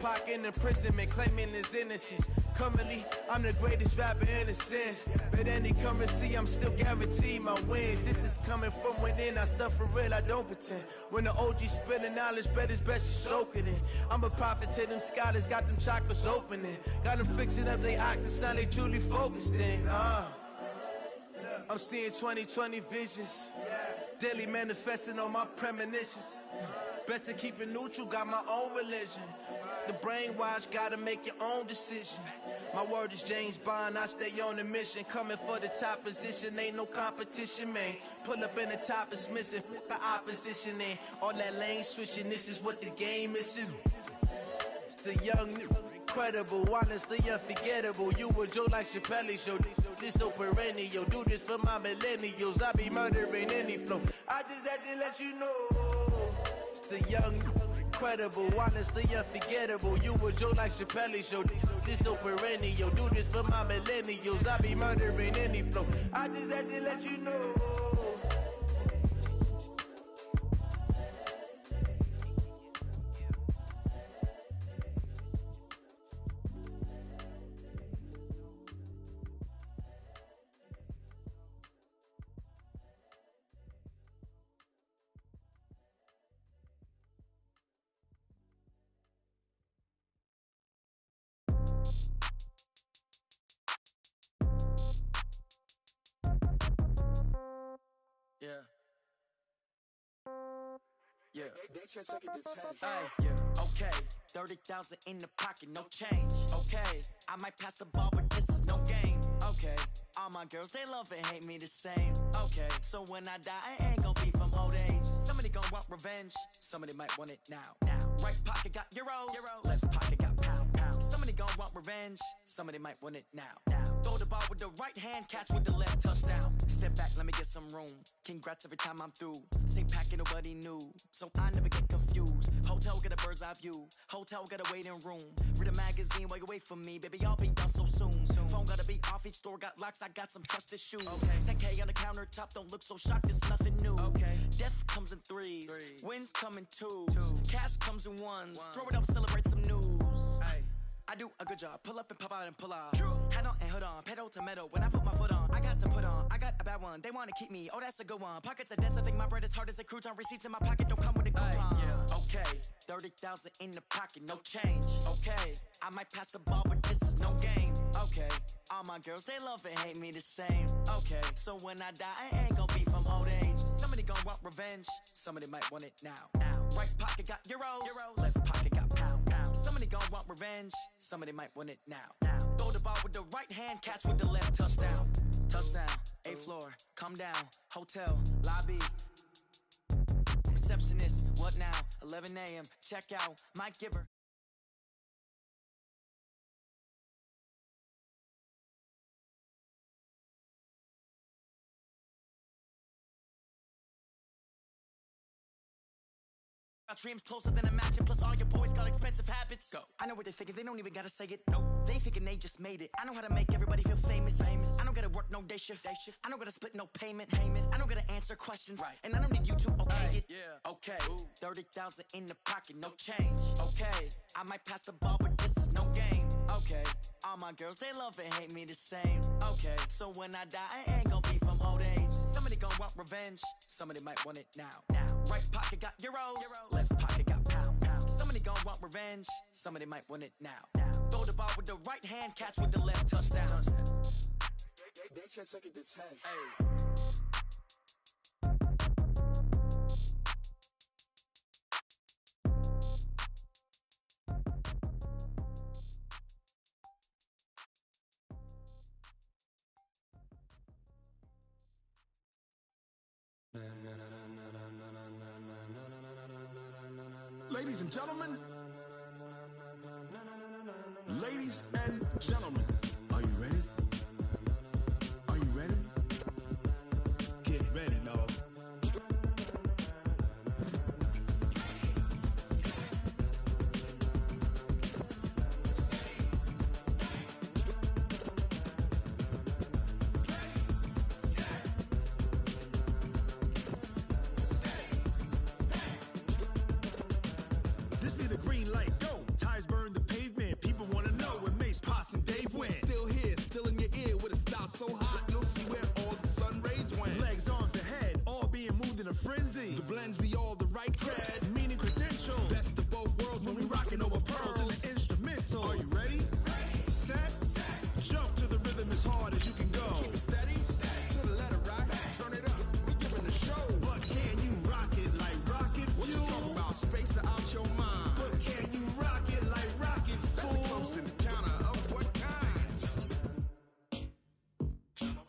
Pac in imprisonment, claiming his innocence. Currently, I'm the greatest rapper in a sense. But any currency, I'm still guaranteed my wins. This is coming from within, I stuff for real, I don't pretend. When the OG spilling knowledge, bet it's best you soak it in. I'm a prophet to them scholars, got them chakras opening. Got them fixing up they octaves, now they truly focused in. I'm seeing 2020 visions, daily manifesting on my premonitions. Best to keep it neutral, got my own religion. The brainwash, gotta make your own decision. My word is James Bond, I stay on a mission. Coming for the top position, ain't no competition, man. Pull up in the top, it's missing, the opposition ain't. All that lane switching, this is what the game is. It's the young, incredible, honestly unforgettable. You a Joe like Chappelle show. This so perennial, do this for my millennials. I be murdering any flow. I just had to let you know. It's the young, incredible, honestly unforgettable. You a Joe like Chappelle show. This so perennial, do this for my millennials. I be murdering any flow. I just had to let you know. Yeah. Hey, yeah. Okay, 30,000 in the pocket, no change. Okay, I might pass the ball, but this is no game. Okay, all my girls, they love and hate me the same. Okay, so when I die, I ain't gon' be from old age. Somebody gon' want revenge, somebody might want it now. Right pocket got euros, left pocket got pound. Somebody gon' want revenge, somebody might want it now. Throw the ball with the right hand, catch with the left, touchdown. Step back, let me get some room. Congrats every time I'm through. Same packet, nobody knew, so I never get confused. Hotel get a bird's eye view, hotel get a waiting room. Read a magazine while you wait for me, baby, I'll be done so soon. Phone gotta be off, each store got locks, I got some trusted shoes. 10K on the countertop, don't look so shocked, it's nothing new. Death comes in threes, wins come in twos, cash comes in ones. Throw it up, celebrate some news. I do a good job, pull up and pop out and pull out. Hat on and hood on, pedal to metal. When I put my foot on, I got to put on. I got a bad one, they wanna keep me, oh that's a good one. Pockets are dense, I think my bread is hard as a crouton. Receipts in my pocket don't come with a coupon. Okay, 30,000 in the pocket, no change. Okay, I might pass the ball, but this is no game. Okay, all my girls, they love and hate me the same. Okay, so when I die, I ain't gon' be from old age. Somebody gon' want revenge, somebody might want it now. Right pocket got euros, left pocket got pound. Somebody gon' want revenge, somebody might want it now. Throw the ball with the right hand, catch with the left, touchdown. Touchdown, 8th floor, come down, hotel, lobby. Receptionist, what now? 11 a.m., check out, might give her. Dreams closer than imagine, plus all your boys got expensive habits. Go. I know what they're thinking, they don't even gotta say it. Nope. They thinking they just made it. I know how to make everybody feel famous. I don't gotta work no day shift. I don't gotta split no payment. I don't gotta answer questions. And I don't need you to okay it. Okay. 30,000 in the pocket, no change. Okay. I might pass the ball, but this is no game. Okay. All my girls, they love and hate me the same. Okay. So when I die, I ain't gon' be from old age. Somebody gon' want revenge, somebody might want it now. Right pocket got euros, left pocket got pound. Somebody gon' want revenge, somebody might want it now. Throw the ball with the right hand, catch with the left, touchdown. They can't take it to 10. Hey. Ladies and gentlemen, ladies and gentlemen, are you ready? Are you ready? Get ready, dog. This be the green light, go! Tires burn, the piano or pearls in the instrumental. Are you ready? Set. Jump to the rhythm as hard as you can go. Keep it steady. To the letter right. Turn it up. We giving the show. But can you rock it like rocket fuel? What you talking about? Space out your mind. But can you rock it like rockets, fool? That's a close encounter of what kind? Gentlemen.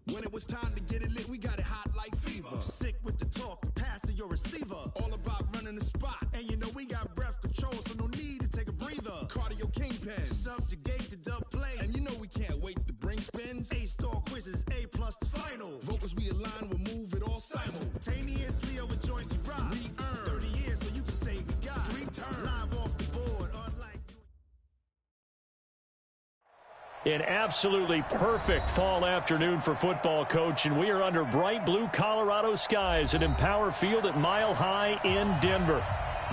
When it was time to get it lit, we got it hot like fever. Sick with the talk, passing your receiver. All about running the spot. And you know we got breath control, so no need to take a breather. Cardio kingpin. Subjugate the dub play. And you know we can't wait to bring spins. A-star quizzes, A+ the final. Vocals we align, we'll move it all simultaneously over joints we rock. We earn 30 years, so you can say we got 3 turns. Live off the board, unlike you. An absolutely perfect fall afternoon for football, Coach, and we are under bright blue Colorado skies at Empower Field at Mile High in Denver.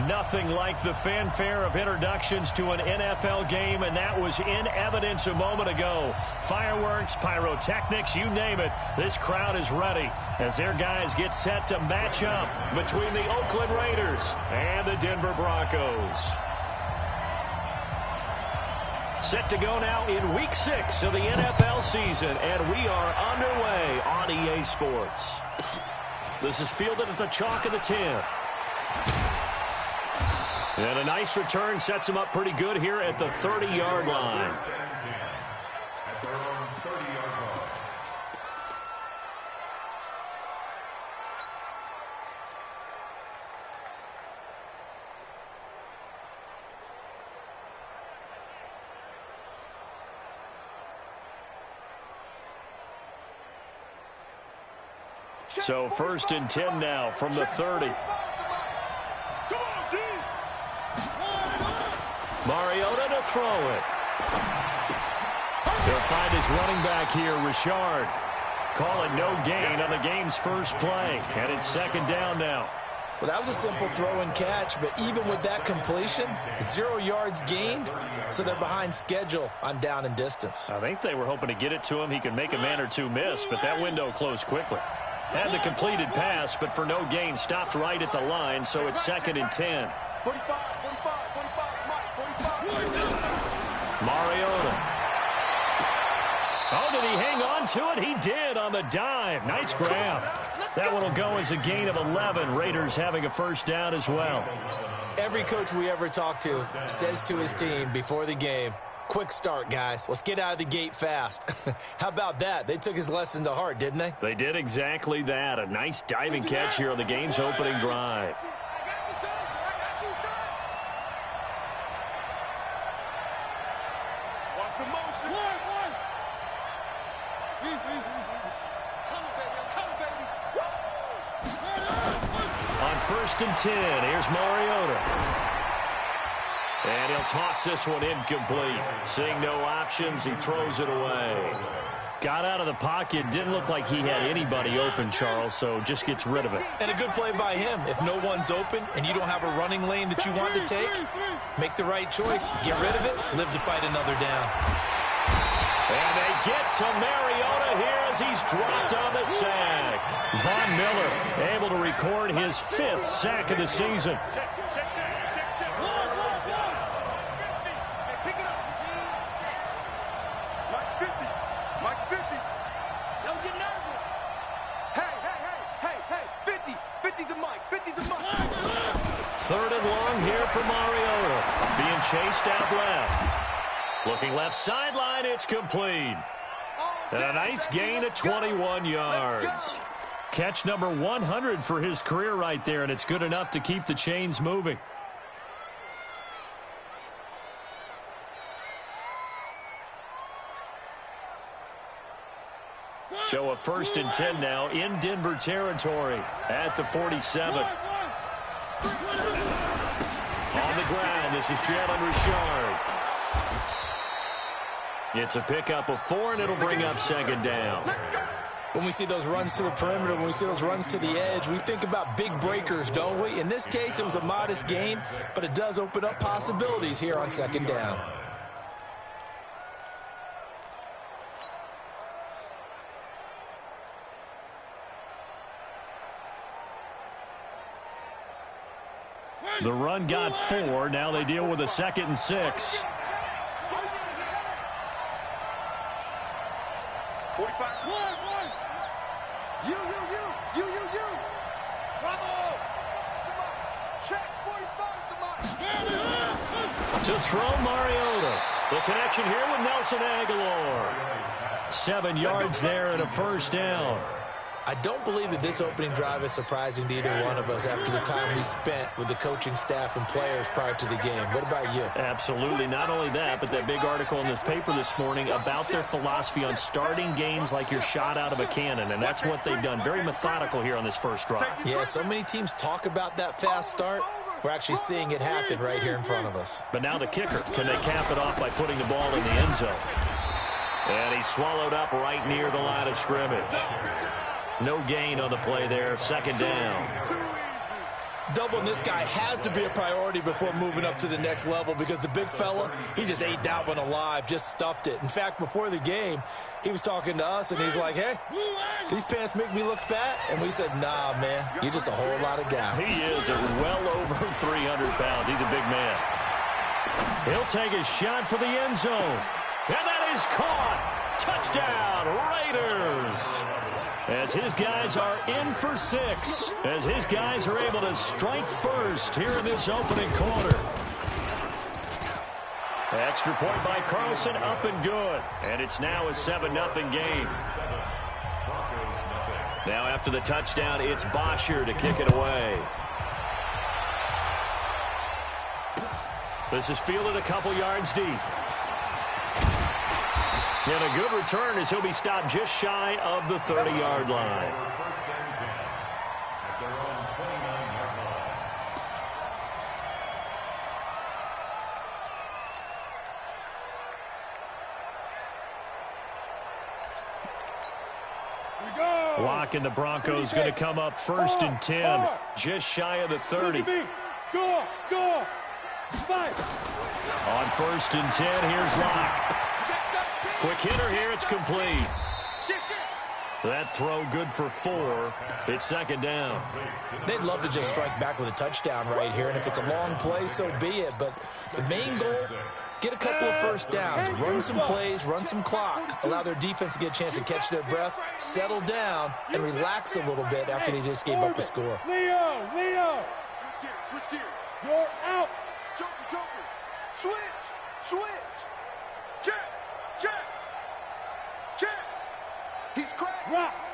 Nothing like the fanfare of introductions to an NFL game, and that was in evidence a moment ago. Fireworks, pyrotechnics, you name it. This crowd is ready as their guys get set to match up between the Oakland Raiders and the Denver Broncos. Set to go now in Week 6 of the NFL season, and we are underway on EA Sports. This is fielded at the chalk of the 10. And a nice return sets him up pretty good here at the 30-yard line. At their own 30-yard line. So 1st and 10 now from the 30. Mariota to throw it. They'll find his running back here, Richard. Call it no gain on the game's first play. And it's 2nd down now. Well, that was a simple throw and catch, but even with that completion, 0 yards gained, so they're behind schedule on down and distance. I think they were hoping to get it to him. He could make a man or two miss, but that window closed quickly. Had the completed pass, but for no gain, stopped right at the line, so it's 2nd and 10. 45. Mariota. Oh, did he hang on to it? He did on the dive. Nice grab. That one will go as a gain of 11. Raiders having a 1st down as well. Every coach we ever talk to says to his team before the game, quick start, guys. Let's get out of the gate fast. How about that? They took his lesson to heart, didn't they? They did exactly that. A nice diving catch here on the game's opening drive. On 1st and 10, here's Mariota. And he'll toss this one incomplete. Seeing no options, he throws it away. Got out of the pocket. Didn't look like he had anybody open, Charles, so just gets rid of it. And a good play by him. If no one's open and you don't have a running lane that you want to take, make the right choice. Get rid of it. Live to fight another down. And they get to Mariota here as he's dropped on the sack. Von Miller able to record his 5th sack of the season. Don't get nervous. Hey. 50's the mic. 50's the mic. 3rd and long here for Mariota. Being chased out left. Looking left sideline, it's complete. And a nice gain of 21 yards. Catch number 100 for his career right there, and it's good enough to keep the chains moving. So a 1st and 10 now in Denver territory at the 47. On the ground, this is Jalen Richard. It's a pickup of 4, and it'll bring up 2nd down. When we see those runs to the perimeter, when we see those runs to the edge, we think about big breakers, don't we? In this case, it was a modest gain, but it does open up possibilities here on 2nd down. The run got 4. Now they deal with a 2nd and 6. 45. You. Bravo. Check 45. To throw Mariota. The connection here with Nelson Aguilar. 7 yards there and a first down. I don't believe that this opening drive is surprising to either one of us after the time we spent with the coaching staff and players prior to the game. What about you? Absolutely. Not only that, but that big article in this paper this morning about their philosophy on starting games like you're shot out of a cannon, and that's what they've done. Very methodical here on this first drive. Yeah, so many teams talk about that fast start. We're actually seeing it happen right here in front of us. But now the kicker. Can they cap it off by putting the ball in the end zone? And he's swallowed up right near the line of scrimmage. No gain on the play there. 2nd down. Doubling this guy has to be a priority before moving up to the next level because the big fella, he just ate that one alive, just stuffed it. In fact, before the game, he was talking to us, and he's like, hey, these pants make me look fat? And we said, nah, man, you're just a whole lot of guy. He is well over 300 pounds. He's a big man. He'll take a shot for the end zone. And that is caught. Touchdown, Raiders. As his guys are in for 6. As his guys are able to strike first here in this opening quarter. Extra point by Carlson, up and good. And it's now a 7-0 game. Now after the touchdown, it's Bosher to kick it away. This is fielded a couple yards deep. And a good return as he'll be stopped just shy of the 30-yard line. Lock and the Broncos going to come up 1st and 10, just shy of the 30. Go. Fight. On 1st and 10, here's Locke. Quick hitter here, it's complete. That throw good for 4. It's 2nd down. They'd love to just strike back with a touchdown right here, and if it's a long play, so be it. But the main goal, get a couple of first downs, run some plays, run some clock, allow their defense to get a chance to catch their breath, settle down, and relax a little bit after they just gave up a score. Leo. Switch gears. You're out. Joker. Switch. Check. He's cracked.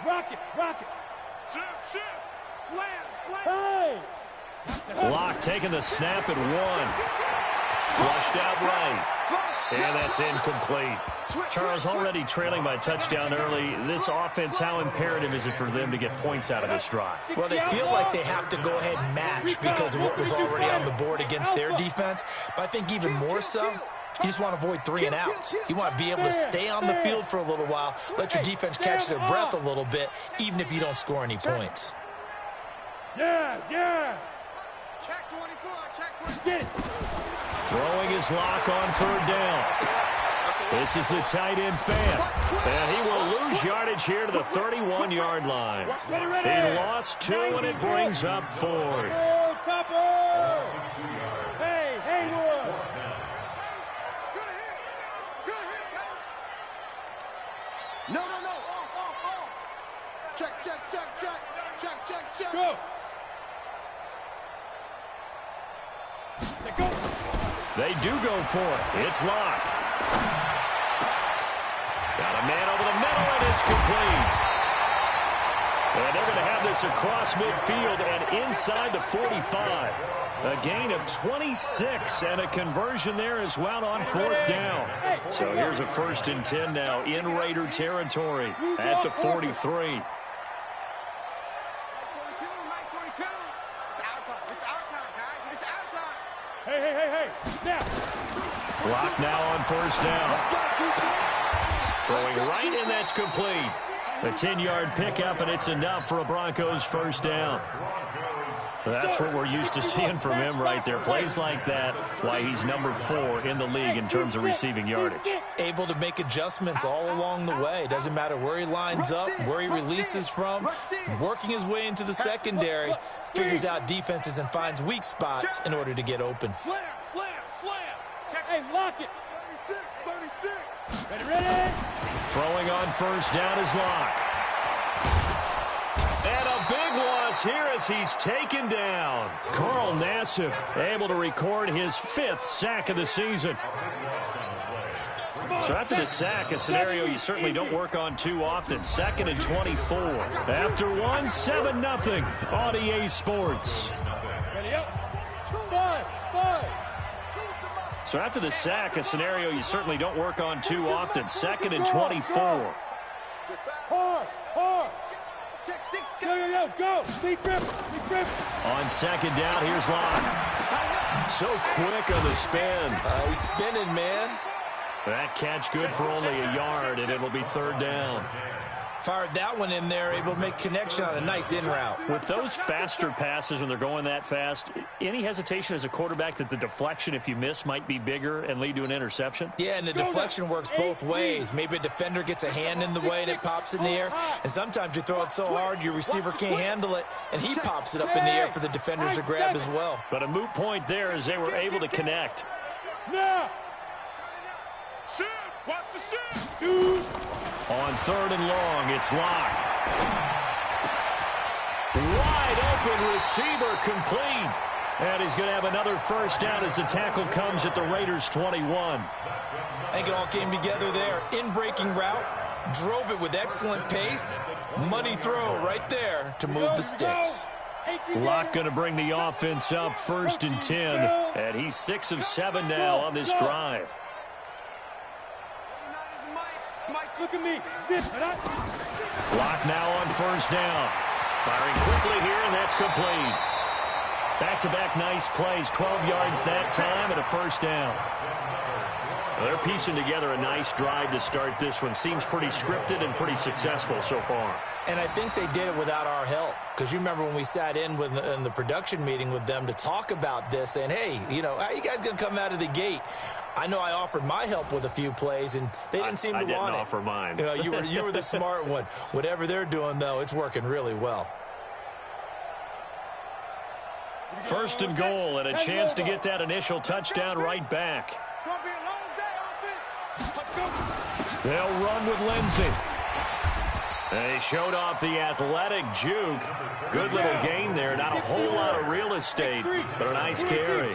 Rock it. Shift. Slam. Hey! Locke taking the snap at 1. Flushed out right. And that's incomplete. Charles, already trailing by touchdown early. This offense, how imperative is it for them to get points out of this drive? Well, they feel like they have to go ahead and match because of what was already on the board against their defense. But I think even more so, you just want to avoid 3 and outs. You want to be able to stay on the field for a little while, let your defense catch their breath a little bit, even if you don't score any points. Yes. Check 24. Get it. Throwing his Locke on 3rd down. This is the tight end fan. And he will lose yardage here to the 31-yard line. He lost 2, and it brings up 4th. Hey, Haywood. No. Check. Go. They do go for it. It's Locke. Got a man over the middle, and it's complete. And they're going to have this across midfield and inside the 45. A gain of 26 and a conversion there as well on 4th down. So here's a 1st and 10 now in Raider territory at the 43. Hey. Now. Locke now on 1st down. Throwing right in, that's complete. A 10-yard pickup, and it's enough for a Broncos 1st down. That's what we're used to seeing from him right there. Plays like that, why he's number 4 in the league in terms of receiving yardage. Able to make adjustments all along the way. Doesn't matter where he lines up, where he releases from, working his way into the secondary, figures out defenses and finds weak spots in order to get open. Slam, slam, slam. Check, hey, lock it. 36, 36. Ready? Throwing on first down is Locke. And a big loss here as he's taken down. Carl Nassib able to record his 5th sack of the season. So after the sack, a scenario you certainly don't work on too often. 2nd and 24. After one, 7-0 on EA Sports. Ready up. 5. So after the sack, a scenario you certainly don't work on too often. 2nd and 24. Hard. Check 6. Go. Deep grip. On 2nd down, here's Locke. So quick on the spin. He's spinning, man. That catch good for only a yard, and it'll be 3rd down. Fired that one in there, able to make connection on a nice in route. With those faster passes when they're going that fast, any hesitation as a quarterback that the deflection, if you miss, might be bigger and lead to an interception? Yeah, and the deflection works both ways. Maybe a defender gets a hand in the way and it pops in the air. And sometimes you throw it so hard your receiver can't handle it, and he pops it up in the air for the defenders to grab as well. But a moot point there as they were able to connect. Now. Shoot. Watch the shoot. Shoot. On 3rd and long, it's Locke. Wide open receiver complete. And he's going to have another first down as the tackle comes at the Raiders' 21. I think it all came together there. In-breaking route, drove it with excellent pace. Money throw right there to move the sticks. Locke going to bring the offense up 1st and 10. And he's 6 of 7 now on this drive. Look at me. Zip. Locke now on first down. Firing quickly here, and that's complete. Back-to-back nice plays, 12 yards that time and a first down. They're piecing together a nice drive to start this one. Seems pretty scripted and pretty successful so far. And I think they did it without our help. Because you remember when we sat in the production meeting with them to talk about this, saying, hey, how are you guys going to come out of the gate? I know I offered my help with a few plays, and they didn't seem to want it. I didn't offer mine. You were the smart one. Whatever they're doing, though, it's working really well. 1st and goal, and a chance to get that initial touchdown right back. It's going to be a long day, offense. They'll run with Lindsey. They showed off the athletic juke. Good little gain there. Not a whole lot of real estate, but a nice carry.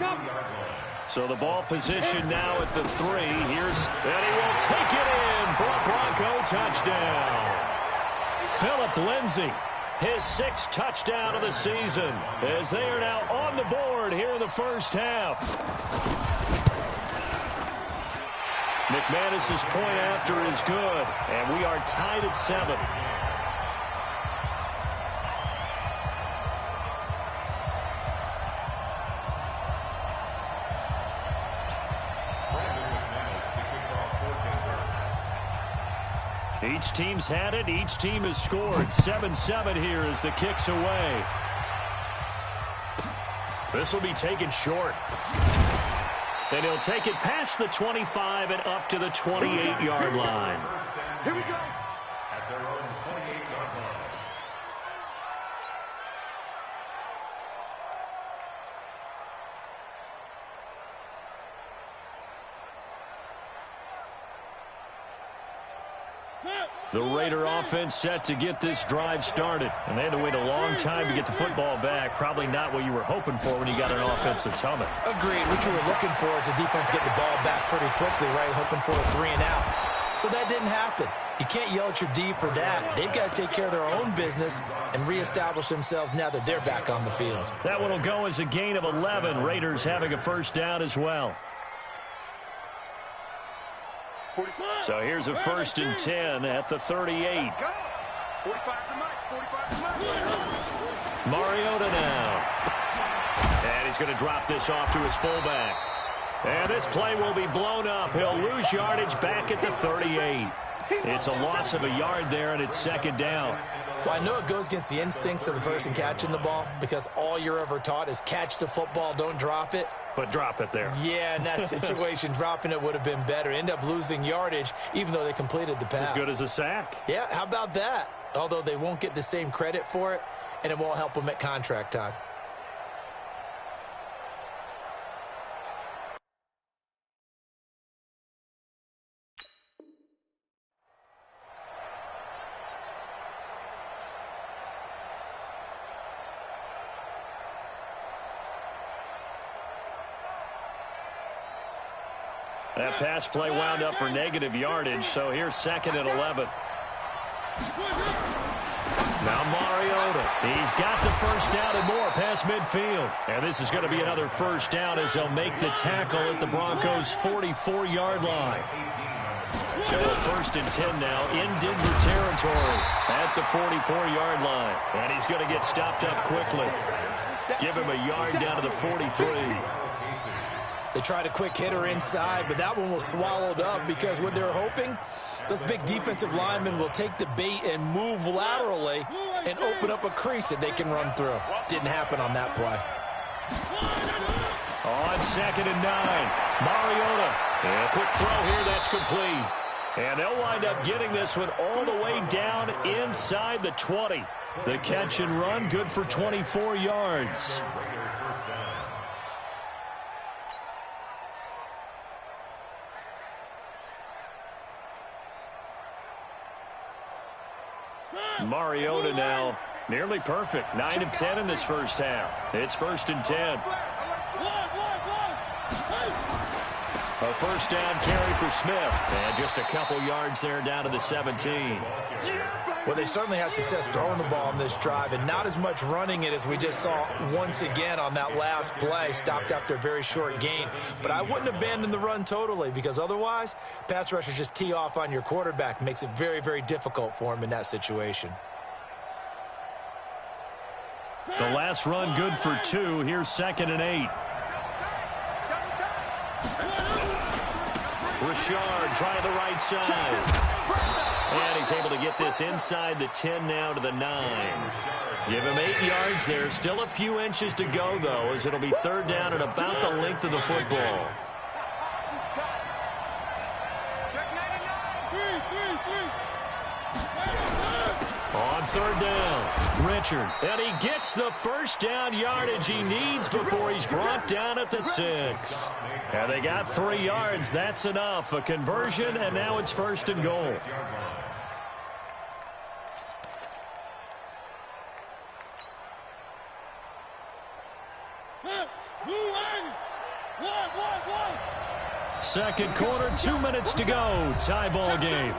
So the ball position now at the 3. And he will take it in for a Bronco touchdown. Philip Lindsay, his 6th touchdown of the season, as they are now on the board here in the first half. McManus's point after is good, and we are tied at 7. Each team's had it. Each team has scored. 7-7 here as the kick's away. This will be taken short. And he'll take it past the 25 and up to the 28-yard line. Here we go. At their own 28-yard line. The Raider offense set to get this drive started. And they had to wait a long time to get the football back. Probably not what you were hoping for when you got an offense that's humming. Agreed. What you were looking for is the defense get the ball back pretty quickly, right? Hoping for a 3 and out. So that didn't happen. You can't yell at your D for that. They've got to take care of their own business and reestablish themselves now that they're back on the field. That one will go as a gain of 11. Raiders having a first down as well. So here's a 1st and 10 at the 38. 45 to Mike. Mariota now. And he's going to drop this off to his fullback. And this play will be blown up. He'll lose yardage back at the 38. It's a loss of a yard there, and it's 2nd down. Well, I know it goes against the instincts of the person catching the ball because all you're ever taught is catch the football, don't drop it. But drop it there. Yeah, in that situation, dropping it would have been better. End up losing yardage, even though they completed the pass. As good as a sack. Yeah, how about that? Although they won't get the same credit for it, and it won't help them at contract time. That pass play wound up for negative yardage, so here's 2nd and 11. Now Mariota. He's got the first down and more past midfield. And this is going to be another first down as they'll make the tackle at the Broncos' 44-yard line. So a 1st and 10 now in Denver territory at the 44-yard line. And he's going to get stopped up quickly. Give him a yard down to the 43. They tried a quick hitter inside, but that one was swallowed up because what they're hoping, those big defensive linemen will take the bait and move laterally and open up a crease that they can run through. Didn't happen on that play. On 2nd and 9, Mariota. And a quick throw here, that's complete. And they'll wind up getting this one all the way down inside the 20. The catch and run, good for 24 yards. Mariota now nearly perfect. 9 of 10 in this first half. It's 1st and 10. A first down carry for Smith. And just a couple yards there down to the 17. Well, they certainly had success throwing the ball on this drive and not as much running it as we just saw once again on that last play. Stopped after a very short gain. But I wouldn't abandon the run totally because otherwise, pass rushers just tee off on your quarterback. Makes it very, very difficult for him in that situation. The last run good for 2. Here's 2nd and 8. Richard trying the right side. And he's able to get this inside the 10 now to the 9. Give him 8 yards there. Still a few inches to go, though, as it'll be 3rd down and about the length of the football. On 3rd down, Richard. And he gets the first down yardage he needs before he's brought down at the 6. And they got 3 yards. That's enough. A conversion, and now it's 1st and goal. Second quarter, 2 minutes to go. Tie ball game.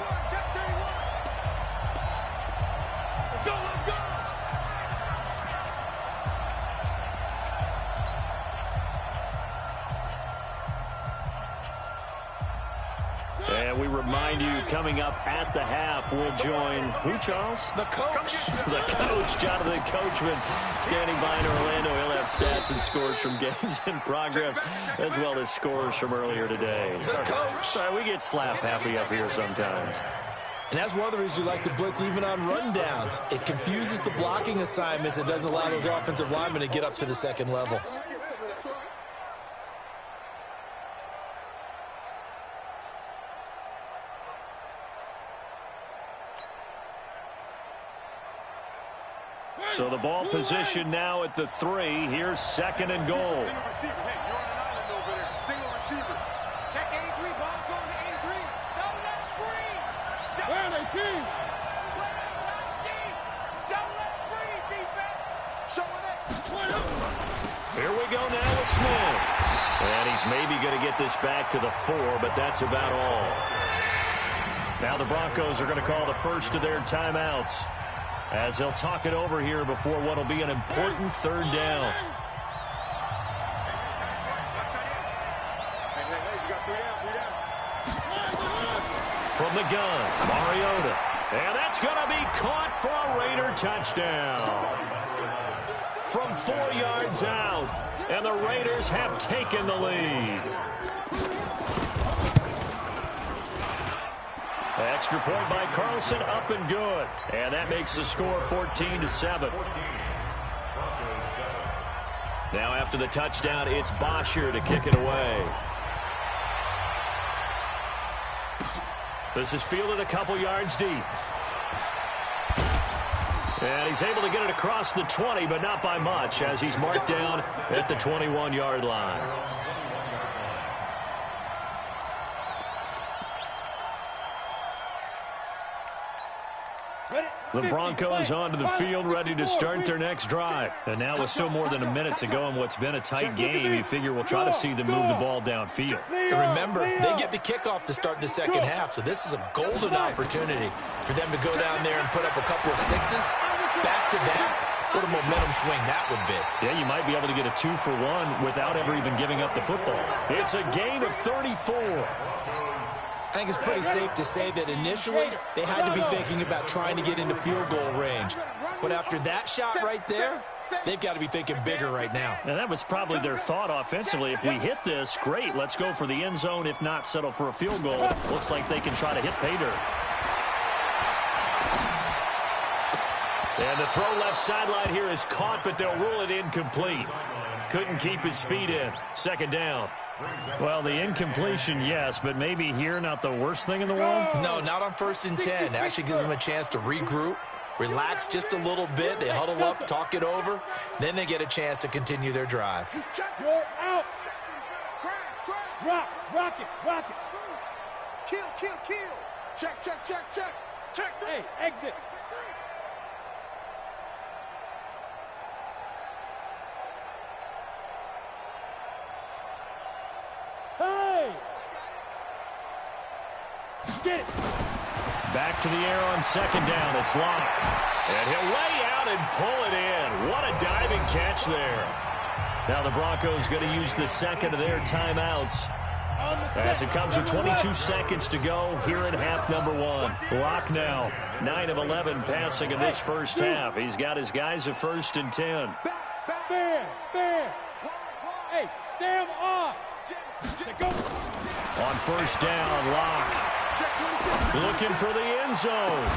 And we remind you, coming up at the half, we'll join who, Charles? The coach. The coach, Jonathan Coachman, standing by in Orlando. He'll have stats and scores from games in progress, as well as scores from earlier today. The coach. Sorry, we get slap happy up here sometimes. And that's one of the reasons you like to blitz even on rundowns. It confuses the blocking assignments. It doesn't allow those offensive linemen to get up to the second level. So the ball position now at the 3. Here's 2nd and goal. Single receiver. Hey, you're on an island over there. Single receiver. Check 83. Ball going to 83. Double that screen. Where are they, team? Double that screen, defense. Showing it. Here we go now with Smith. And he's maybe going to get this back to the 4, but that's about all. Now the Broncos are going to call the first of their timeouts, as they'll talk it over here before what will be an important 3rd down. From the gun, Mariota. And that's going to be caught for a Raider touchdown. From 4 yards out, and the Raiders have taken the lead. extra point by Carlson, up and good. And that makes the score 14-7. Now after the touchdown, it's Bosher to kick it away. This is fielded a couple yards deep. And he's able to get it across the 20, but not by much, as he's marked down at the 21-yard line. The Broncos onto the field, ready to start their next drive. And now with still more than a minute to go in what's been a tight game, you figure we'll try to see them move the ball downfield. And remember, they get the kickoff to start the second half, so this is a golden opportunity for them to go down there and put up a couple of sixes back-to-back. What a momentum swing that would be. Yeah, you might be able to get a 2-for-1 without ever even giving up the football. It's a gain of 34. I think it's pretty safe to say that initially they had to be thinking about trying to get into field goal range. But after that shot right there, they've got to be thinking bigger right now. And that was probably their thought offensively. If we hit this, great, let's go for the end zone. If not, settle for a field goal. Looks like they can try to hit pay dirt. And the throw left sideline here is caught, but they'll rule it incomplete. Couldn't keep his feet in. Second down. Well, the incompletion, yes, but maybe here not the worst thing in the world? No, not on 1st and 10. It actually gives them a chance to regroup, relax just a little bit. They huddle up, talk it over. Then they get a chance to continue their drive. Out. Rock it. Kill. Check. Hey, exit. Hey! Get it! Back to the air on second down. It's Locke. And he'll lay out and pull it in. What a diving catch there. Now the Broncos going to use the second of their timeouts as it comes with 22 seconds to go here in half number one. Locke now 9 of 11 passing in this first half. He's got his guys at 1st and 10. Fair. Hey, Sam on. On first down, Locke looking for the end zone.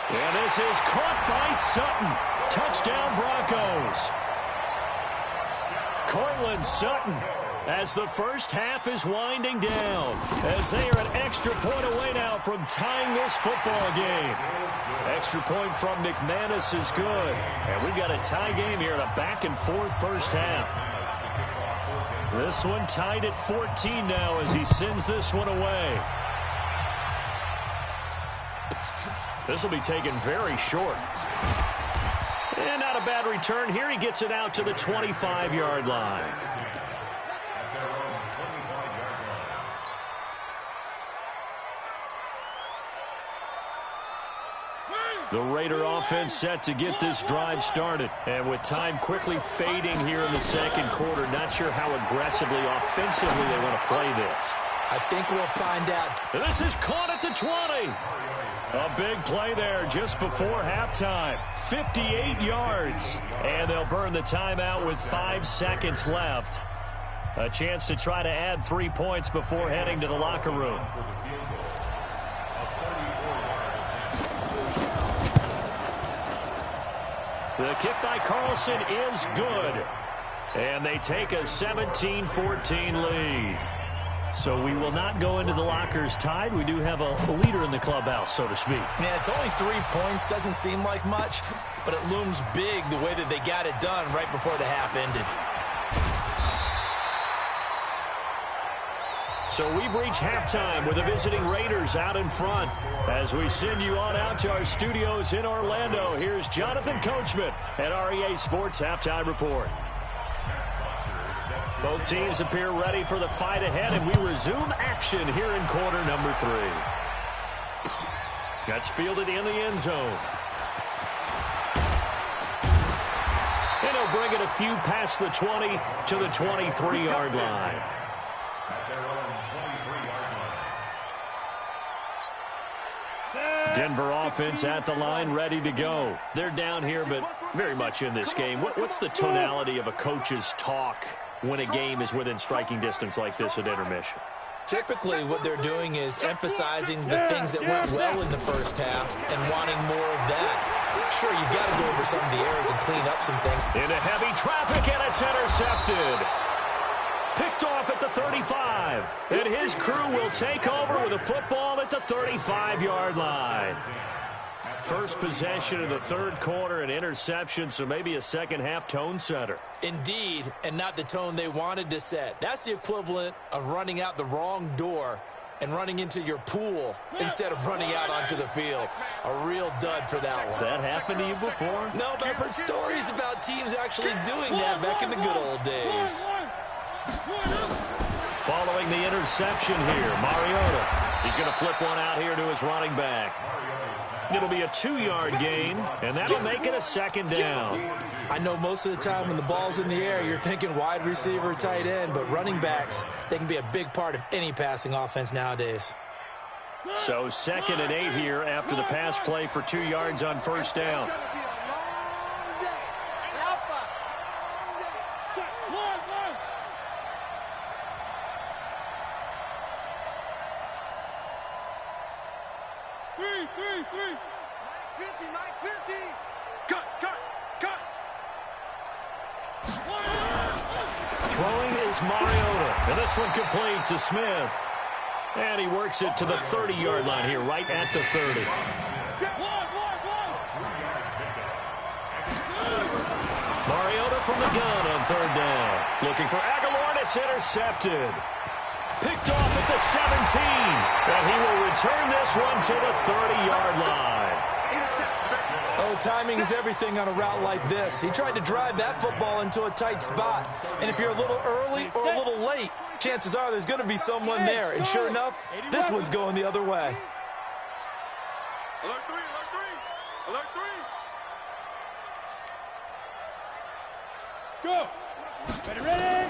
And this is caught by Sutton. Touchdown, Broncos. Cortland Sutton, as the first half is winding down, as they are an extra point away now from tying this football game. Extra point from McManus is good. And we've got a tie game here in a back-and-forth first half. This one tied at 14 now as he sends this one away. This will be taken very short. And not a bad return here. He gets it out to the 25-yard line. The Raider offense set to get this drive started. And with time quickly fading here in the second quarter, not sure how aggressively, offensively they want to play this. I think we'll find out. And this is caught at the 20. A big play there just before halftime. 58 yards. And they'll burn the timeout with 5 seconds left. A chance to try to add 3 points before heading to the locker room. The kick by Carlson is good. And they take a 17-14 lead. So we will not go into the lockers tied. We do have a leader in the clubhouse, so to speak. Man, it's only 3 points. Doesn't seem like much, but it looms big the way that they got it done right before the half ended. So we've reached halftime with the visiting Raiders out in front. As we send you on out to our studios in Orlando, here's Jonathan Coachman at REA Sports Halftime Report. Both teams appear ready for the fight ahead, and we resume action here in quarter number 3. That's fielded in the end zone. And he'll bring it a few past the 20 to the 23-yard line. Denver offense at the line, ready to go. They're down here, but very much in this game. What's the tonality of a coach's talk when a game is within striking distance like this at intermission? Typically, what they're doing is emphasizing the things that went well in the first half and wanting more of that. Sure, you've got to go over some of the errors and clean up some things. Into heavy traffic, and it's intercepted. Picked off at the 35. And his crew will take over with a football at the 35-yard line. First possession of the third quarter, an interception, so maybe a second-half tone setter. Indeed, and not the tone they wanted to set. That's the equivalent of running out the wrong door and running into your pool instead of running out onto the field. A real dud for that one. Has that happened to you before? No, but I've heard stories about teams actually doing that back in the good old days. Following the interception here, Mariota. He's going to flip one out here to his running back. It'll be a 2-yard gain, and that'll make it a second down. I know most of the time when the ball's in the air, you're thinking wide receiver, tight end, but running backs, they can be a big part of any passing offense nowadays. So 2nd and 8 here after the pass play for 2 yards on first down. Throwing is Mariota. And this one complete to Smith. And he works it to the 30-yard line here, right at the 30. Mariota from the gun on third down. Looking for Aguilar, and it's intercepted. Picked off at the 17. And he will return this one to the 30-yard line. Oh, timing is everything on a route like this. He tried to drive that football into a tight spot. And if you're a little early or a little late, chances are there's going to be someone there. And sure enough, this one's going the other way. Alert 3, alert 3, alert 3. Go. Ready?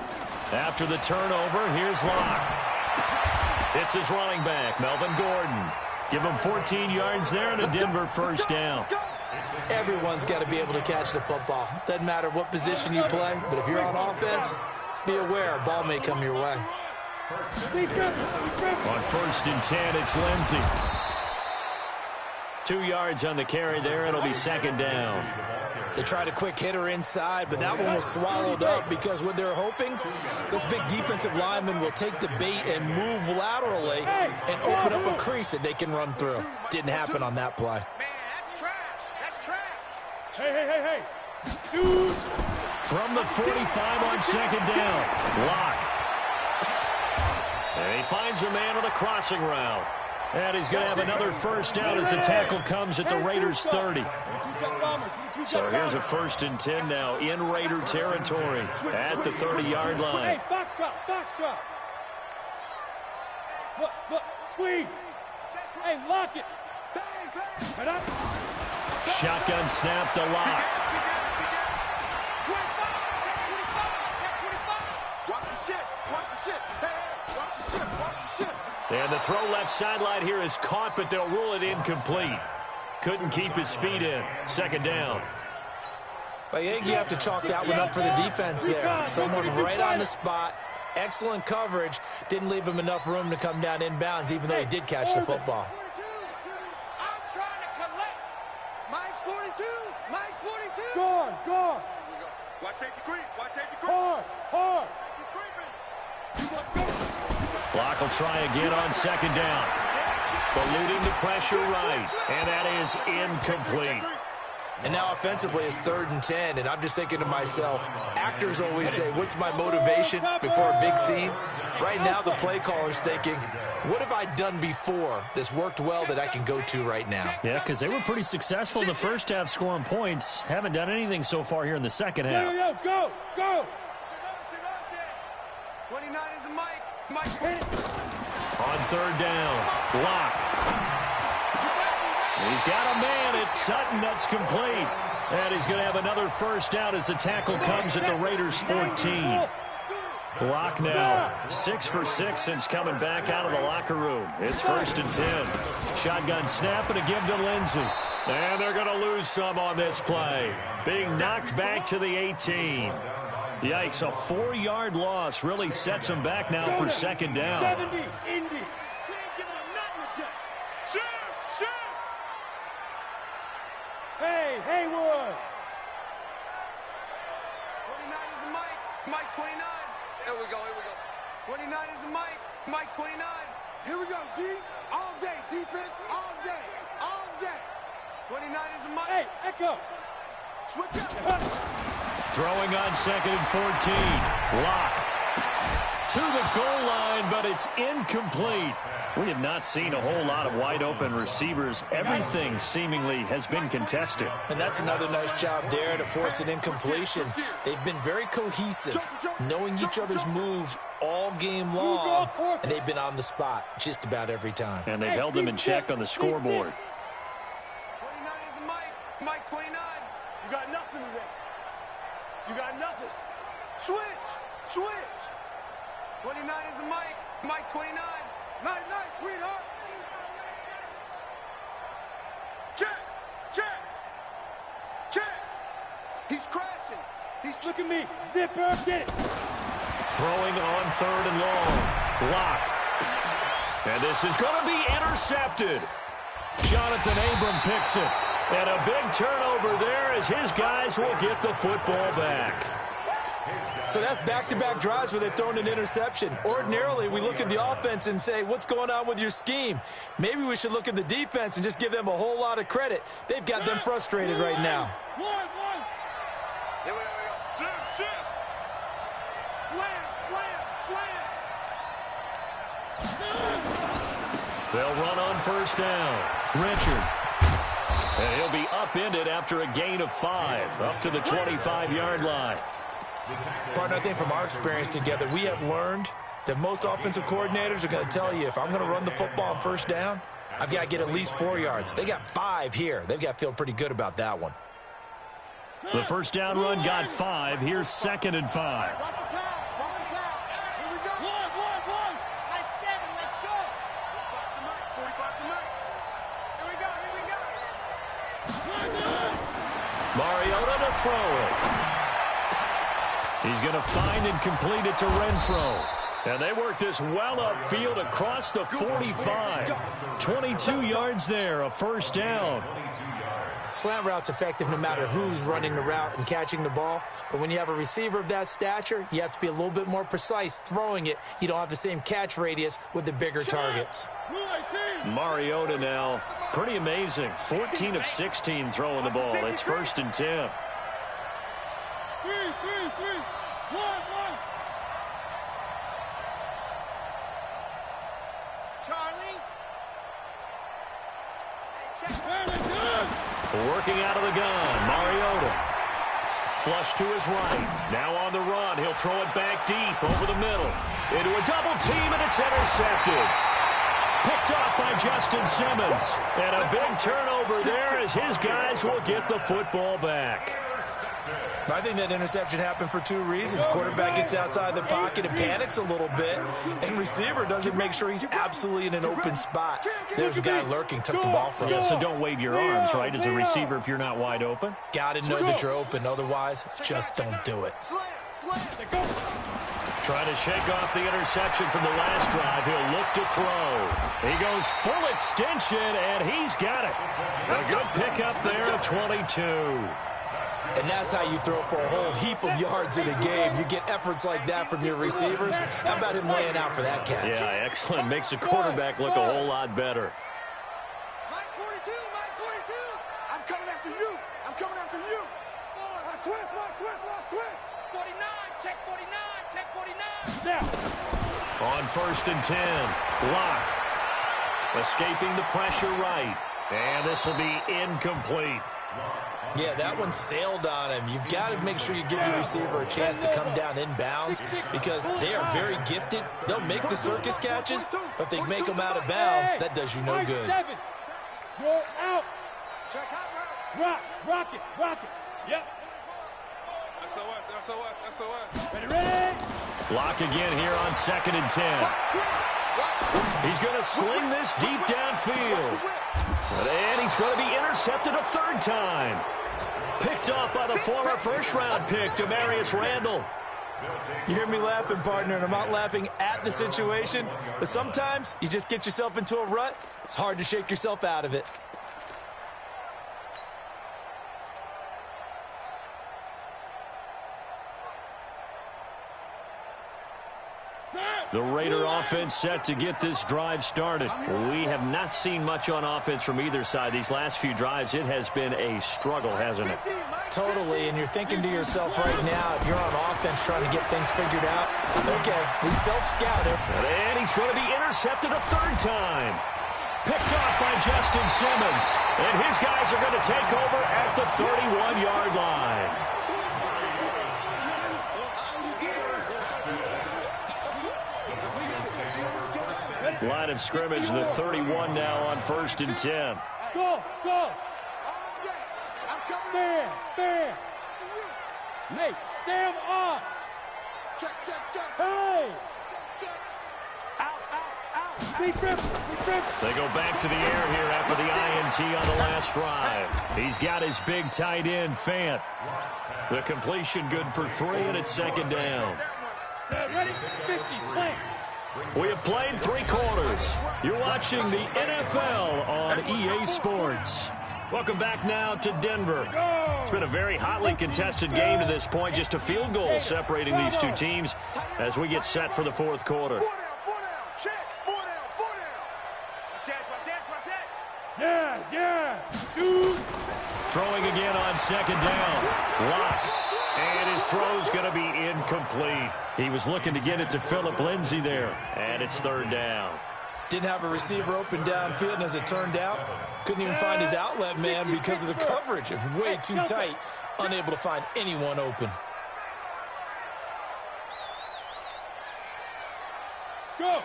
After the turnover, here's Locke. It's his running back, Melvin Gordon. Give him 14 yards there and a Denver first down. Everyone's got to be able to catch the football. Doesn't matter what position you play, but if you're on offense, be aware a ball may come your way. On 1st and 10, it's Lindsey. 2 yards on the carry there. It'll be second down. They tried a quick hitter inside, but that one was swallowed up because what they're hoping, those big defensive linemen will take the bait and move laterally and open up a crease that they can run through. Didn't happen on that play. Hey. Shoot. From the 45 on second down, Locke. And he finds a man with a crossing route. And he's going to have another first down as the tackle comes at the Raiders' 30. So here's a 1st and 10 now in Raider territory at the 30-yard line. Hey, box drop. Look, squeeze. Hey, lock it. Head up. Shotgun snap to Locke. And the throw left sideline here is caught, but they'll rule it incomplete. Couldn't keep his feet in. Second down. I think you have to chalk that one up for the defense there. Someone right on the spot. Excellent coverage. Didn't leave him enough room to come down inbounds, even though he did catch the football. I'm trying to collect. Mike's 42. Mike's 42. Gone. Watch safety creep. Hard. He's creeping. Block will try again on second down. Eluding the pressure right. And that is incomplete. And now offensively it's 3rd and 10, and I'm just thinking to myself, actors always say, what's my motivation before a big scene? Right now the play caller's thinking, what have I done before that's worked well that I can go to right now? Yeah, because they were pretty successful in the first half scoring points. Haven't done anything so far here in the second half. Go. 29 is the Mike hit it. On third down, block. He's got a man. It's Sutton. That's complete. And he's going to have another first down as the tackle comes at the Raiders' 14. Block now. 6 for 6 since coming back out of the locker room. It's 1st and 10. Shotgun snap and a give to Lindsey. And they're going to lose some on this play. Being knocked back to the 18. Yikes, a 4-yard loss really sets him back now for second down. 70, Indy. We ain't giving him nothing today. Shoot! Hey, Haywood. 29 is the Mike. Mike 29. Here we go. 29 is the Mike. Mike 29. Here we go, D. All day. Defense, all day. 29 is the Mike. Hey, Echo. Switch up. Throwing on 2nd and 14. Lock to the goal line, but it's incomplete. We have not seen a whole lot of wide-open receivers. Everything seemingly has been contested. And that's another nice job there to force an incompletion. They've been very cohesive, knowing each other's moves all game long, and they've been on the spot just about every time. And they've held them in check on the scoreboard. 29 is the Mike. Mike 29. You got nothing today. You got nothing. Switch. 29 is the Mike. Mike 29. Nice, sweetheart. Check. He's crashing. Look at me. Zipper, get it. Throwing on 3rd and long. Lock. And this is going to be intercepted. Jonathan Abram picks it. And a big turnover there as his guys will get the football back. So that's back-to-back drives where they've thrown an interception. Ordinarily, we look at the offense and say, what's going on with your scheme? Maybe we should look at the defense and just give them a whole lot of credit. They've got them frustrated right now. One. Here we go. Shoot. Slam. They'll run on 1st down. Richard. And he'll be upended after a gain of 5, up to the 25-yard line. Partner, I think from our experience together, we have learned that most offensive coordinators are going to tell you, if I'm going to run the football on 1st down, I've got to get at least 4 yards. They got 5 here. They've got to feel pretty good about that one. The 1st down run got 5. Here's 2nd and 5. Cross the pass. Here we go. One. Nice 7. Let's go. 45 to Mike. Here we go. Mariota to throw it. He's going to find and complete it to Renfro. And they work this well upfield across the 45. 22 yards there, a 1st down. Slant route's effective no matter who's running the route and catching the ball. But when you have a receiver of that stature, you have to be a little bit more precise throwing it. You don't have the same catch radius with the bigger targets. Mariota now, pretty amazing. 14 of 16 throwing the ball. It's 1st and 10. 3. 1. Charlie. Working out of the gun, Mariota. Flush to his right. Now on the run. He'll throw it back deep over the middle. Into a double team, and it's intercepted. Picked off by Justin Simmons. And a big turnover there as his guys will get the football back. I think that interception happened for 2 reasons. Quarterback gets outside the pocket and panics a little bit, and receiver doesn't make sure he's absolutely in an open spot. So there's a guy lurking, took the ball from him. Yeah, so don't wave your arms, right, as a receiver if you're not wide open. Got to know that you're open. Otherwise, just don't do it. Trying to shake off the interception from the last drive. He'll look to throw. He goes full extension, and he's got it. A good pickup there at 22. And that's how you throw for a whole heap of yards in a game. You get efforts like that from your receivers. How about him laying out for that catch? Yeah, excellent. Makes the quarterback look a whole lot better. Mike 42. I'm coming after you. Switch. 49. Check 49. Now. On 1st and 10. Lock. Escaping the pressure right. And this will be incomplete. Yeah, that one sailed on him. You've got to make sure you give your receiver a chance to come down inbounds because they are very gifted. They'll make the circus catches, but if they make them out of bounds, that does you no good. Go out. Check out. Rock it. Yep. SOS. Ready. Lock again here on 2nd and 10. He's going to sling this deep downfield. And he's going to be intercepted a 3rd time. Picked off by the former 1st-round pick, Demarius Randall. You hear me laughing, partner, and I'm not laughing at the situation, but sometimes you just get yourself into a rut. It's hard to shake yourself out of it. The Raider offense set to get this drive started. We have not seen much on offense from either side. These last few drives, it has been a struggle, hasn't it? Totally, and you're thinking to yourself right now, if you're on offense trying to get things figured out, okay, we self-scouted. And he's going to be intercepted a third time. Picked off by Justin Simmons. And his guys are going to take over at the 31-yard line. Line of scrimmage, the 31 now on 1st and 10. Go! Fair! Nate, Sam off! Check! Hey! Check! Out! They go back to the air here after the INT on the last drive. He's got his big tight end, Fant. The completion good for 3, and it's 2nd down. Ready? 50, play! We have played 3 quarters. You're watching the NFL on EA Sports. Welcome back now to Denver. It's been a very hotly contested game to this point. Just a field goal separating these two teams as we get set for the 4th quarter. 4 down. Yeah. Shoot. Throwing again on 2nd down. Lock. And his throw's going to be incomplete. He was looking to get it to Phillip Lindsay there. And it's 3rd down. Didn't have a receiver open downfield, and as it turned out, couldn't even find his outlet man because of the coverage. It was way too tight, unable to find anyone open. Go!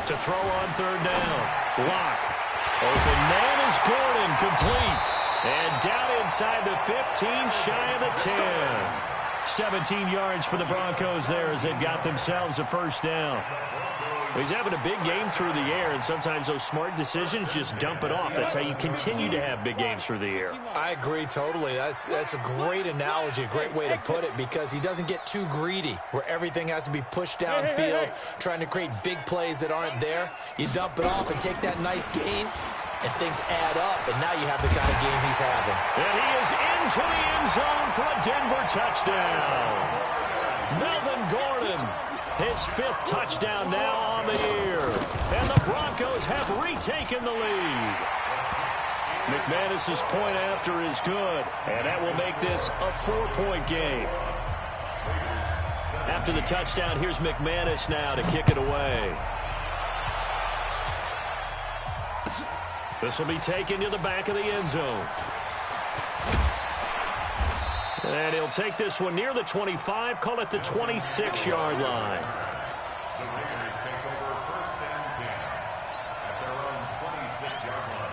To throw on 3rd down. Lock. Open man is Gordon, complete. And down inside the 15, shy of the 10. 17 yards for the Broncos there as they've got themselves a 1st down. He's having a big game through the air, and sometimes those smart decisions just dump it off. That's how you continue to have big games through the air. I agree totally. That's a great analogy, a great way to put it, because he doesn't get too greedy where everything has to be pushed downfield, trying to create big plays that aren't there. You dump it off and take that nice gain, and things add up, and now you have the kind of game he's having. And he is into the end zone for a Denver touchdown. Melvin Gordon, his 5th touchdown now on the year. And the Broncos have retaken the lead. McManus's point after is good, and that will make this a 4-point game. After the touchdown, here's McManus now to kick it away. This will be taken to the back of the end zone. And he'll take this one near the 25, call it the 26-yard line. The Raiders take over 1st and 10 at their own 26-yard line.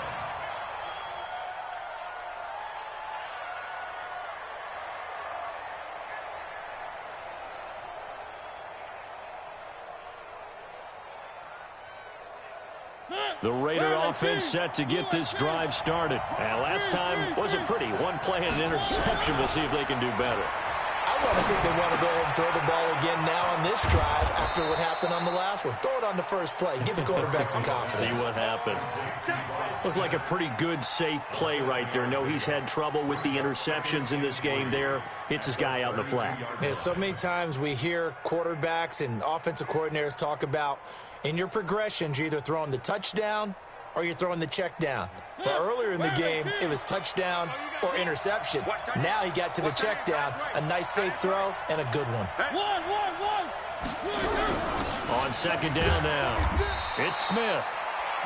The Raider offense set to get this drive started. And last time wasn't pretty. One play and an interception. We'll see if they can do better. I want to see if they want to go ahead and throw the ball again now on this drive after what happened on the last one. Throw it on the first play. Give the quarterback some confidence. See what happens. Looked like a pretty good, safe play right there. No, he's had trouble with the interceptions in this game there. Hits his guy out in the flat. Yeah, so many times we hear quarterbacks and offensive coordinators talk about in your progressions, you're either throwing the touchdown or you're throwing the check down. But earlier in the game, it was touchdown or interception. Now he got to the check down, a nice safe throw, and a good one. On 2nd down now, it's Smith.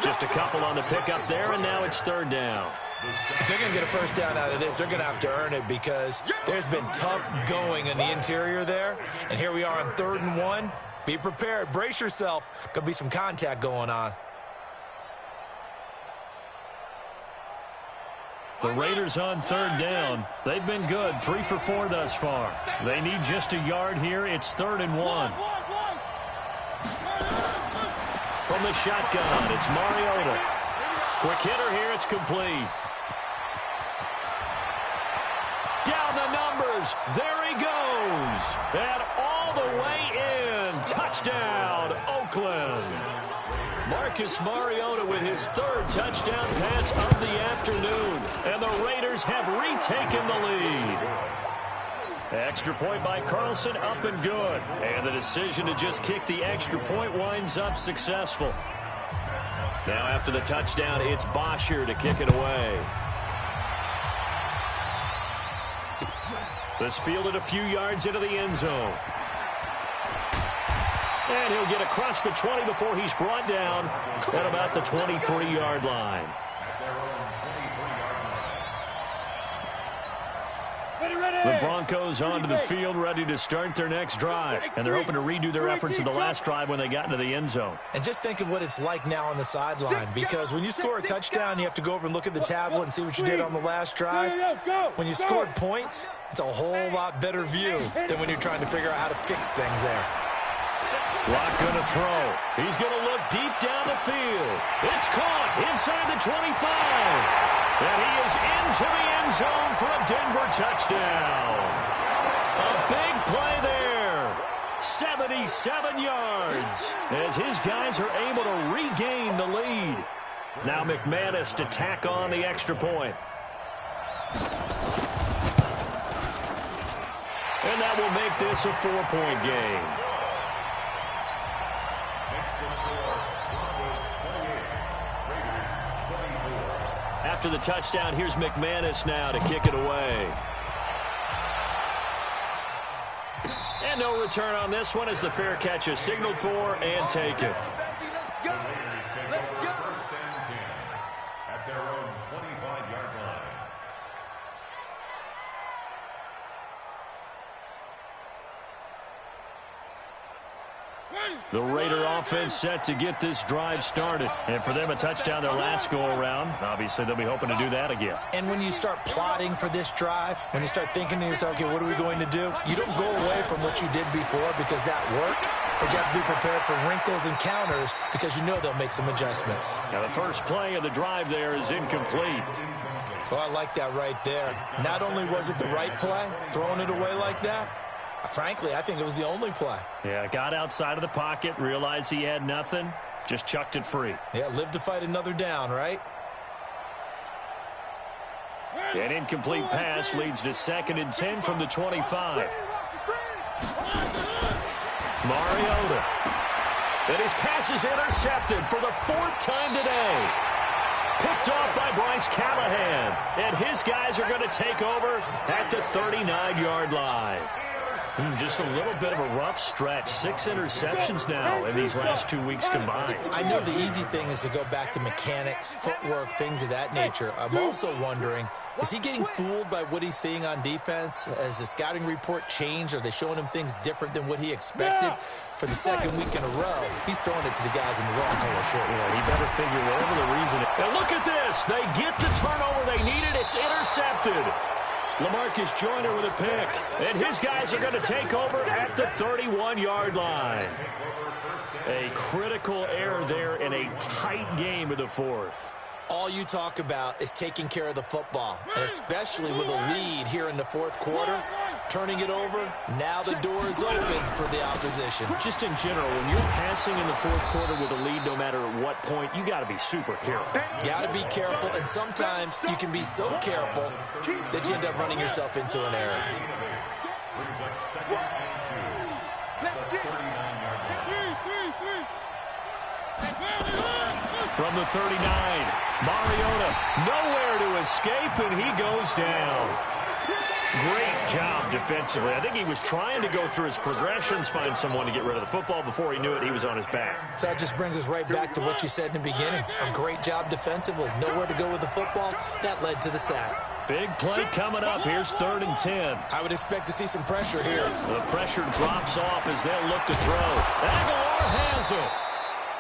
Just a couple on the pickup there, and now it's 3rd down. If they're going to get a 1st down out of this, they're going to have to earn it because there's been tough going in the interior there. And here we are on 3rd and 1. Be prepared. Brace yourself. Going to be some contact going on. The Raiders on 3rd down. They've been good. 3 for 4 thus far. They need just a yard here. It's 3rd and 1. From the shotgun, it's Mariota. Quick hitter here. It's complete. Down the numbers. throws. There he goes. And all the way in. Touchdown, Oakland. Marcus Mariota with his third touchdown pass of the afternoon. And the Raiders have retaken the lead. Extra point by Carlson, up and good. And the decision to just kick the extra point winds up successful. Now after the touchdown, it's Bosher to kick it away. This fielded a few yards into the end zone. And he'll get across the 20 before he's brought down at about the 23-yard line. The Broncos onto the field, ready to start their next drive. And they're hoping to redo their efforts in the last drive when they got into the end zone. And just think of what it's like now on the sideline, because when you score a touchdown, you have to go over and look at the tablet and see what you did on the last drive. When you scored points, it's a whole lot better view than when you're trying to figure out how to fix things there. Locke going to throw. He's going to look deep down the field. It's caught inside the 25. And he is into the end zone for a Denver touchdown. A big play there. 77 yards as his guys are able to regain the lead. Now McManus to tack on the extra point. And that will make this a 4-point game. After the touchdown, here's McManus now to kick it away. And no return on this one as the fair catch is signaled for and taken. First and 10 at their own 25-yard line. The Raider offense set to get this drive started. And for them, a touchdown their last go-around. Obviously, they'll be hoping to do that again. And when you start plotting for this drive, when you start thinking to yourself, okay, what are we going to do? You don't go away from what you did before because that worked. But you have to be prepared for wrinkles and counters because you know they'll make some adjustments. Now, the first play of the drive there is incomplete. So I like that right there. Not only was it the right play, throwing it away like that, frankly, I think it was the only play. Yeah, got outside of the pocket, realized he had nothing, just chucked it free. Yeah, live to fight another down, right? An incomplete pass leads to 2nd and 10 from the 25. Mariota. And his pass is intercepted for the 4th time today. Picked off by Bryce Callahan. And his guys are going to take over at the 39-yard line. Just a little bit of a rough stretch. 6 interceptions now in these last 2 weeks combined. I know the easy thing is to go back to mechanics, footwork, things of that nature. I'm also wondering, is he getting fooled by what he's seeing on defense? Has the scouting report changed? Are they showing him things different than what he expected? For the 2nd week in a row, he's throwing it to the guys in the wrong color shirts. Yeah, he better figure whatever the reason is. And look at this. They get the turnover they needed. It's intercepted. LaMarcus Joyner with a pick. And his guys are going to take over at the 31-yard line. A critical error there in a tight game of the 4th. All you talk about is taking care of the football, and especially with a lead here in the 4th quarter, turning it over, now the door is open for the opposition. Just in general, when you're passing in the 4th quarter with a lead, no matter at what point, you got to be super careful. Got to be careful, and sometimes you can be so careful that you end up running yourself into an error. Brings up 2nd and 2 at the 39-yard line. From the 39, Mariota nowhere to escape, and he goes down. Great job defensively. I think he was trying to go through his progressions, find someone to get rid of the football. Before he knew it, he was on his back. So that just brings us right back to what you said in the beginning. A great job defensively. Nowhere to go with the football. That led to the sack. Big play coming up. Here's 3rd and 10. I would expect to see some pressure here. The pressure drops off as they'll look to throw. Aguilar has it.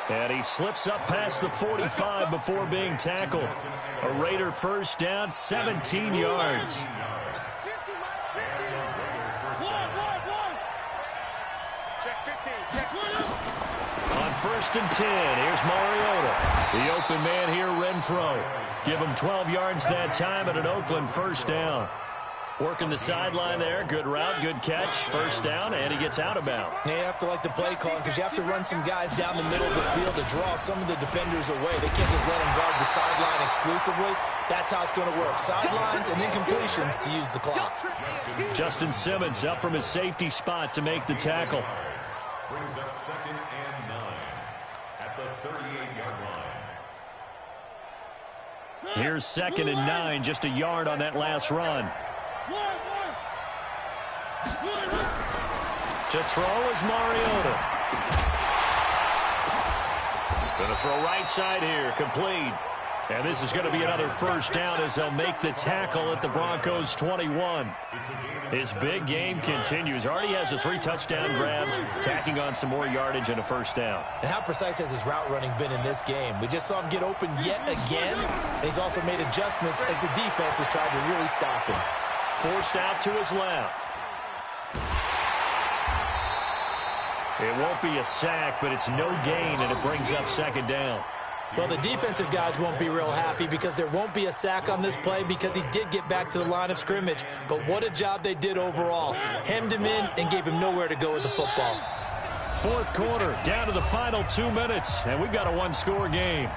And he slips up past the 45 before being tackled. A Raider first down, 17 yards. On 1st and 10, here's Mariota. The open man here, Renfro. Give him 12 yards that time at an Oakland first down. Working the sideline there. Good route, good catch. First down, and he gets out of bounds. Yeah, you have to like the play calling because you have to run some guys down the middle of the field to draw some of the defenders away. They can't just let them guard the sideline exclusively. That's how it's going to work. Sidelines and incompletions to use the clock. Justin Simmons up from his safety spot to make the tackle. Brings up 2nd and 9 at the 38-yard line. Here's 2nd and 9, just a yard on that last run. To throw is Mariota. Going to throw right side here, complete. And this is going to be another first down as they'll make the tackle at the Broncos 21. His big game continues. Already has the 3 touchdown grabs, tacking on some more yardage and a first down. And how precise has his route running been in this game? We just saw him get open yet again, and he's also made adjustments as the defense has tried to really stop him. Forced out to his left. It won't be a sack, but it's no gain, and it brings up 2nd down. Well, the defensive guys won't be real happy because there won't be a sack on this play because he did get back to the line of scrimmage. But what a job they did overall. Hemmed him in and gave him nowhere to go with the football. 4th quarter, down to the final 2 minutes, and we've got a 1-score game.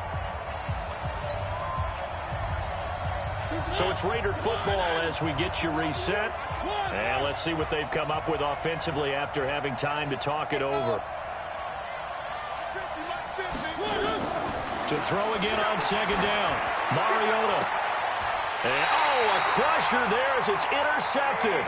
So it's Raider football as we get you reset. And let's see what they've come up with offensively after having time to talk it over. To throw again on 2nd down. Mariota. And, a crusher there as it's intercepted.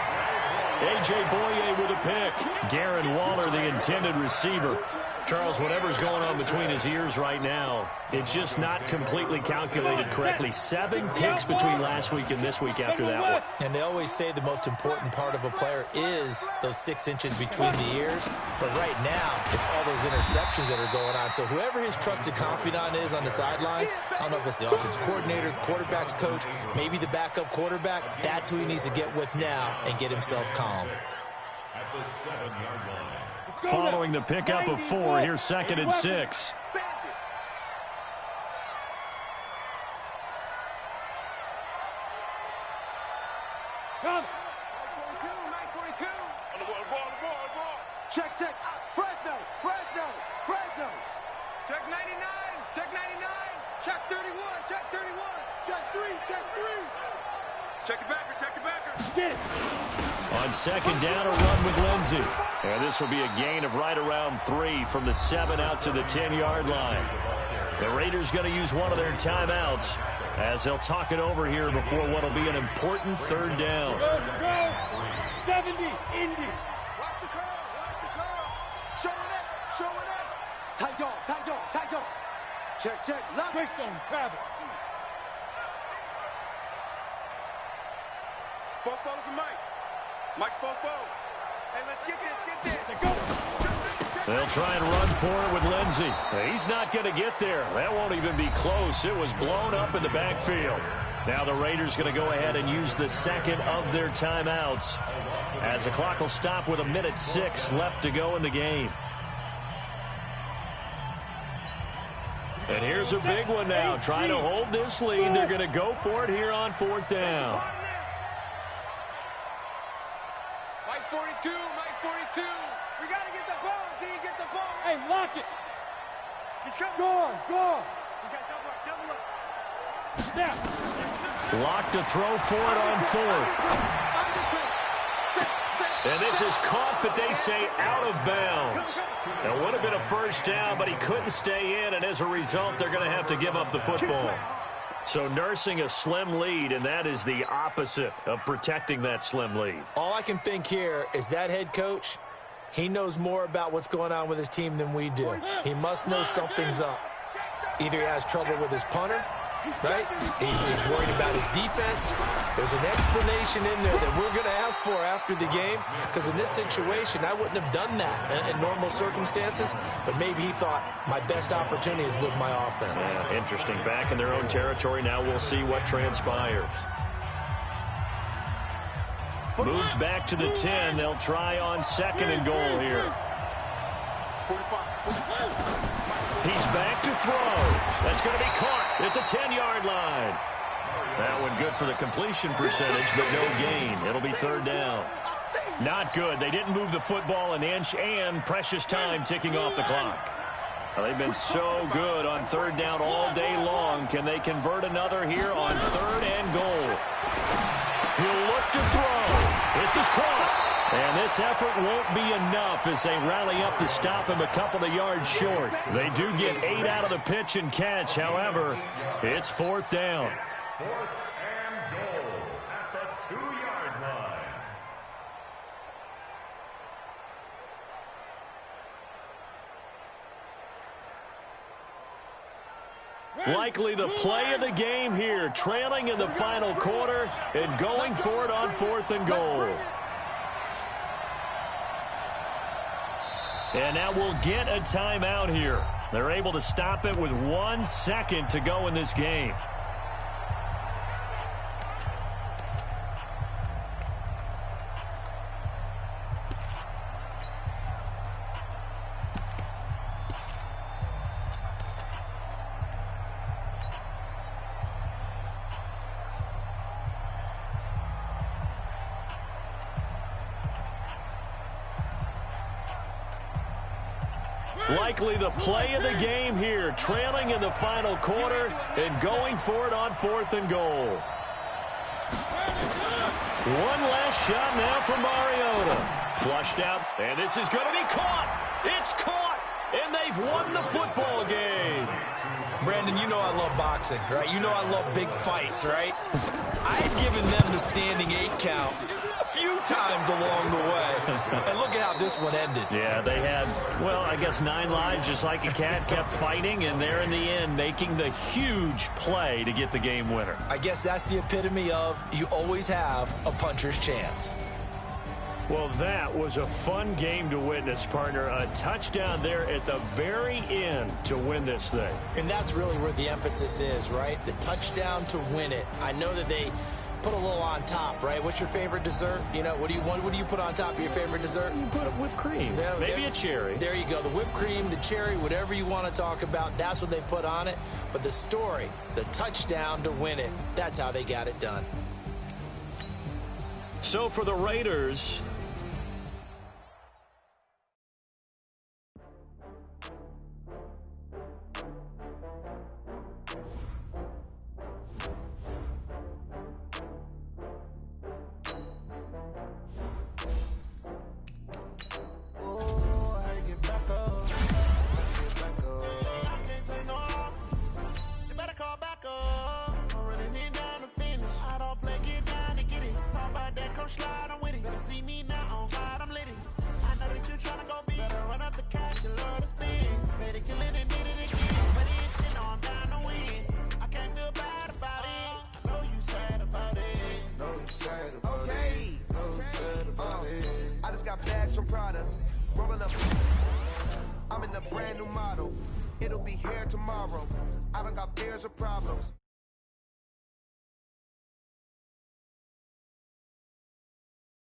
A.J. Boye with a pick. Darren Waller, the intended receiver. Charles, whatever's going on between his ears right now, it's just not completely calculated correctly. 7 picks between last week and this week after that one. And they always say the most important part of a player is those 6 inches between the ears. But right now, it's all those interceptions that are going on. So whoever his trusted confidant is on the sidelines, I don't know if it's the offensive coordinator, the quarterback's coach, maybe the backup quarterback, that's who he needs to get with now and get himself calm. At the 7-yard line. Following the pickup of 4, here's 2nd and 6. Come. 942. On the ball. Check. Fresno. Check 99. Check 31. Check 3. Check the backer. Get it. On 2nd down, a run with Lindsey. And this will be a gain of right around 3 from the 7 out to the 10-yard line. The Raiders going to use one of their timeouts as they'll talk it over here before what will be an important 3rd down. Go. 70, Indy. Watch the curl. Showing up. Tight dog. Check. Left. Greystone, travel. Both balls to Mike. Mike's both balls. Hey, let's get this. They'll try and run for it with Lindsey. He's not going to get there. That won't even be close. It was blown up in the backfield. Now the Raiders going to go ahead and use the 2nd of their timeouts as the clock will stop with 1:06 left to go in the game. And here's a big one now. Trying to hold this lead. They're going to go for it here on 4th down. Mike 42. We got to get the ball. Hey, lock it. He's coming. Go on. We got double up. Now. Lock to throw for it on 4th. And this is caught, but they say out of bounds. It would have been a first down, but he couldn't stay in, and as a result, they're going to have to give up the football. So nursing a slim lead, and that is the opposite of protecting that slim lead. All I can think here is that head coach, he knows more about what's going on with his team than we do. He must know something's up. Either he has trouble with his punter, right? He's worried about his defense. There's an explanation in there that we're going to ask for after the game, because in this situation, I wouldn't have done that in normal circumstances, but maybe he thought my best opportunity is with my offense. Yeah, interesting. Back in their own territory. Now we'll see what transpires. Moved back to the 10. They'll try on 2nd and goal here. He's back to throw. That's going to be caught at the 10-yard line. That one good for the completion percentage, but no gain. It'll be third down. Not good. They didn't move the football an inch, and precious time ticking off the clock. Well, they've been so good on third down all day long. Can they convert another here on third and goal? He'll look to throw. This is caught. And this effort won't be enough as they rally up to stop him a couple of yards short. They do get 8 out of the pitch and catch. However, it's fourth down. Fourth and goal at the 2-yard line. Likely the play of the game here, trailing in the final quarter and going for it on fourth and goal. And now we'll get a timeout here. They're able to stop it with 1 second to go in this game. Likely the play of the game here, trailing in the final quarter and going for it on fourth and goal. One last shot now from Mariota. Flushed out, and this is going to be caught. It's caught, and they've won the football game. Brandon, you know I love boxing, right? You know I love big fights, right? I had given them the standing 8 count a few times along the way. And look at how this one ended. Yeah, they had, well, I guess 9 lives, just like a cat, kept fighting, and there in the end making the huge play to get the game winner. I guess that's the epitome of you always have a puncher's chance. Well, that was a fun game to witness, partner. A touchdown there at the very end to win this thing. And that's really where the emphasis is, right? The touchdown to win it. I know that they put a little on top, right? What's your favorite dessert? You know, what do you put on top of your favorite dessert? You put whipped cream. Maybe a cherry. There you go. The whipped cream, the cherry, whatever you want to talk about, that's what they put on it. But the story, the touchdown to win it, that's how they got it done. So for the Raiders, I just got bags from Prada, rolling up. I'm in a brand new model. It'll be here tomorrow. I don't got fears or problems.